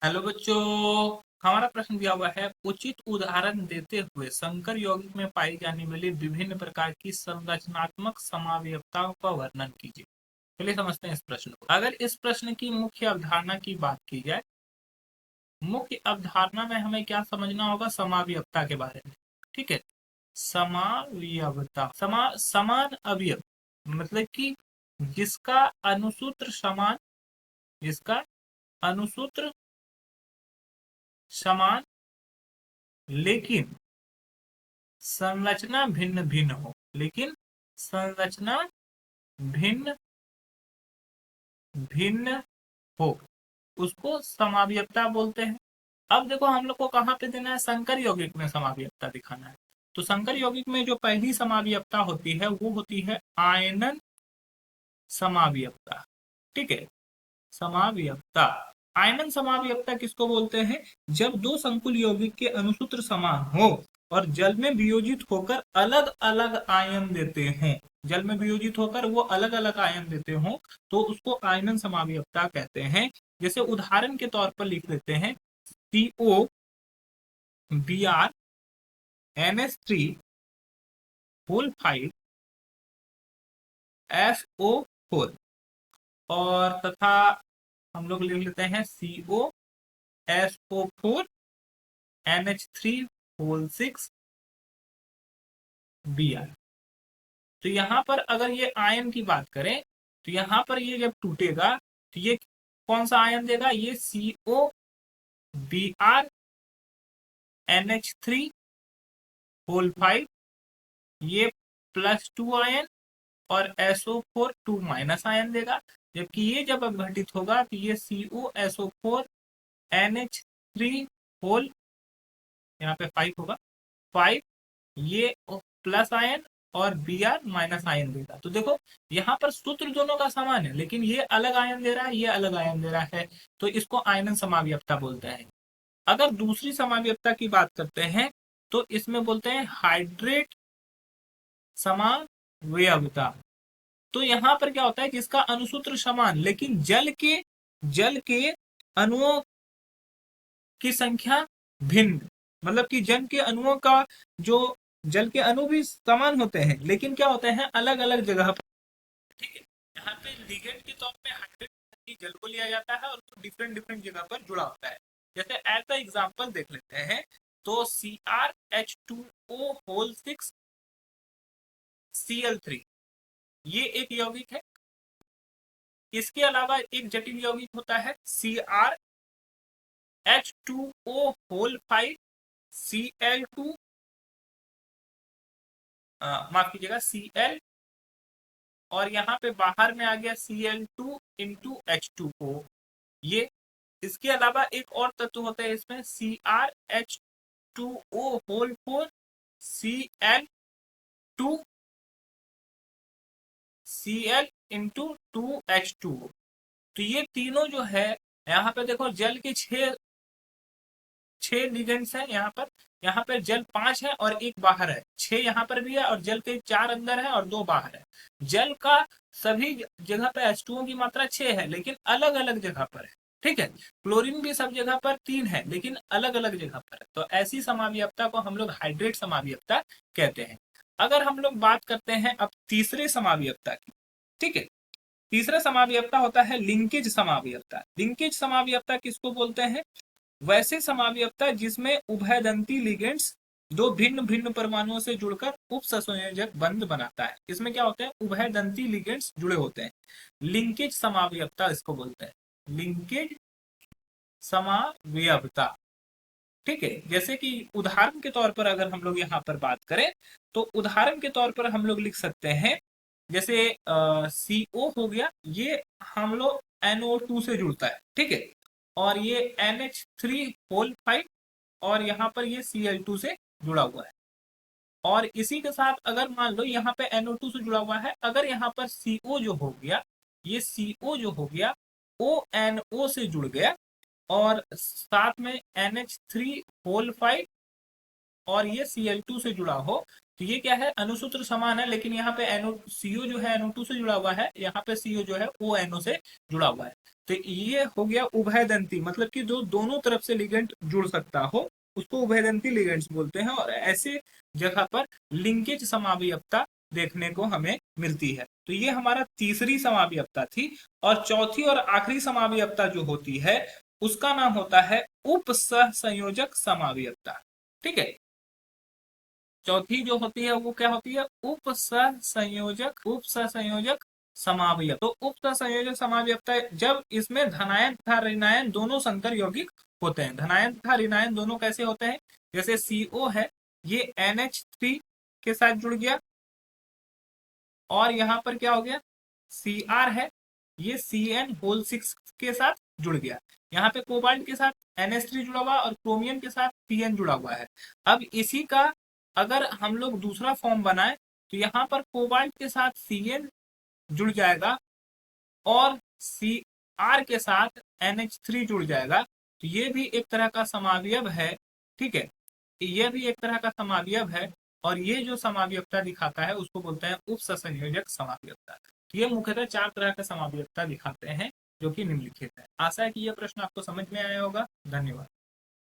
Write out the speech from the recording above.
Hello बच्चों। हमारा प्रश्न दिया हुआ है, उचित उदाहरण देते हुए संकर यौगिक में पाई जाने वाली विभिन्न प्रकार की संरचनात्मक समावयवताओं का वर्णन कीजिए। चलिए समझते हैं इस प्रश्न को। अगर इस प्रश्न की मुख्य अवधारणा की बात की जाए, मुख्य अवधारणा में हमें क्या समझना होगा? समावयवता के बारे में। ठीक है, समावयवता समान अवयव मतलब कि जिसका अनुसूत्र समान, जिसका अनुसूत्र समान लेकिन संरचना भिन्न भिन्न हो, लेकिन संरचना भिन्न भिन्न हो, उसको समावयवता बोलते हैं। अब देखो हम लोग को कहाँ पे देना है? संकर यौगिक में समावयवता दिखाना है। तो संकर यौगिक में जो पहली समावयवता होती है वो होती है आयनन समावयवता। ठीक है, समावयवता, आयनन समावयवता किसको बोलते हैं? जब दो संकुल यौगिक के अनुसूत्र समान हो और जल में वियोजित होकर अलग अलग आयन देते हों, जल में वियोजित होकर वो अलग अलग आयन देते हों, तो उसको आयनन समावयवता कहते हैं। जैसे उदाहरण के तौर पर लिख लेते हैं, CO Br NH3 whole 5 SO4, और तथा हम लोग लिख लेते हैं COSO4 NH3 होल 6 Br। तो यहाँ पर अगर ये आयन की बात करें तो यहाँ पर ये जब टूटेगा तो ये कौन सा आयन देगा? ये COBr NH3 होल 5, ये +2 आयन, और SO4 2 माइनस आयन देगा। जबकि ये जब अपघटित होगा तो ये COSO4 NH3 होल, यहाँ पे 5 होगा, 5, ये प्लस आयन और Br माइनस आयन देगा। तो देखो यहाँ पर सूत्र दोनों का समान है, लेकिन ये अलग आयन दे रहा है, ये अलग आयन दे रहा है, तो इसको आयनन समावयवता बोलते हैं। अगर दूसरी समावयवता की बात करते हैं तो इसमें बोलते हैं हाइड्रेट समावयवता। तो यहाँ पर क्या होता है? जिसका अनुसूत्र समान लेकिन जल के अणुओं की संख्या भिन्न, मतलब कि जल के अणुओं का जो जल के अणु भी समान होते हैं लेकिन क्या होते हैं? अलग अलग जगह पर। ठीक है, यहाँ पे लिगेंड के तौर पे हाइड्रोजन जल को लिया जाता है और डिफरेंट डिफरेंट जगह पर जुड़ा होता है। जैसे एज द एग्जांपल देख लेते हैं, तो CrH2O होल 6 Cl3, ये एक यौगिक है। इसके अलावा एक जटिल यौगिक होता है CrH2O होल 5 Cl2, माफ कीजिएगा Cl, और यहाँ पे बाहर में आ गया Cl2 इंटू H2O। ये इसके अलावा एक और तत्व होता है इसमें CrH2O whole 4 Cl into 2H2O। तो ये तीनों जो है, यहाँ पे देखो जल के छह लिगेंड्स हैं यहाँ पर जल 5 है और एक बाहर है, 6 यहाँ पर भी है और जल के 4 अंदर है और 2 बाहर है। जल का सभी जगह पे H2O की मात्रा 6 है लेकिन अलग अलग जगह पर है। ठीक है, क्लोरीन भी सब जगह पर 3 है लेकिन अलग अलग जगह पर है। तो ऐसी समावयवता को हम लोग हाइड्रेट समावयवता कहते हैं। अगर हम लोग बात करते हैं अब तीसरे समावयवता की, ठीक है, तीसरा समावयवता होता है लिंकेज समावयवता। लिंकेज समावयवता किसको बोलते हैं? वैसे समावयवता जिसमें उभयदंती लिगेंड्स दो भिन्न भिन्न परमाणुओं से जुड़कर उपसंयोजक बंध बनाता है। इसमें क्या होता है? उभयदंती लिगेंड्स जुड़े होते हैं। लिंकेज समावयवता इसको बोलते हैं, लिंकेज समावयवता। ठीक है, जैसे कि उदाहरण के तौर पर अगर हम लोग यहाँ पर बात करें तो उदाहरण के तौर पर हम लोग लिख सकते हैं, जैसे CO हो गया, ये हम लोग NO2 से जुड़ता है। ठीक है, और ये NH3 होल 5, और यहाँ पर ये Cl2 से जुड़ा हुआ है। और इसी के साथ अगर मान लो यहाँ पे NO2 से जुड़ा हुआ है, अगर यहाँ पर CO जो हो गया, ये CO जो हो गया ONO से जुड़ गया, और साथ में NH3 होल 5 और ये Cl2 से जुड़ा हो, तो ये क्या है, अणुसूत्र समान है, लेकिन यहाँ पे एनो सीओ जो है NO2 से जुड़ा हुआ है, यहाँ पे सीओ जो है वो NO से जुड़ा हुआ है। तो ये हो गया उभयदंती, मतलब कि जो दोनों तरफ से लिगेंड जुड़ सकता हो उसको उभयदंती लिगेंड्स बोलते हैं, और ऐसे जगह पर लिंकेज समावयवता देखने को हमें मिलती है। तो ये हमारा तीसरी समावयवता थी। और चौथी और आखिरी समावयवता जो होती है उसका नाम होता है उप सहसंयोजक समावयवता। ठीक है, चौथी जो होती है वो क्या होती है, उप सहसंयोजक समावयव। तो उप सहसंयोजक समावयवता जब इसमें धनायन तथा ऋणायन दोनों संकर यौगिक होते हैं। धनायन तथा ऋणायन दोनों कैसे होते हैं, जैसे CO है, ये NH3 के साथ जुड़ गया, और यहाँ पर क्या हो गया, Cr है, ये CN6 के साथ जुड़ गया। यहाँ पे कोबाल्ट के साथ NH3 जुड़ा हुआ और क्रोमियम के साथ Pn जुड़ा हुआ है। अब इसी का अगर हम लोग दूसरा फॉर्म बनाए तो यहाँ पर कोबाल्ट के साथ Cn जुड़ जाएगा और Cr के साथ NH3 जुड़ जाएगा। तो ये भी एक तरह का समावयव है। ठीक है, यह भी एक तरह का समावयव है, और ये जो समावयवता दिखाता है उसको बोलते हैं उप सहसंयोजक समावयवता। तो ये मुख्यतः 4 तरह का समावयवता दिखाते हैं जो कि निम्नलिखित है। आशा है कि यह प्रश्न आपको समझ में आया होगा। धन्यवाद।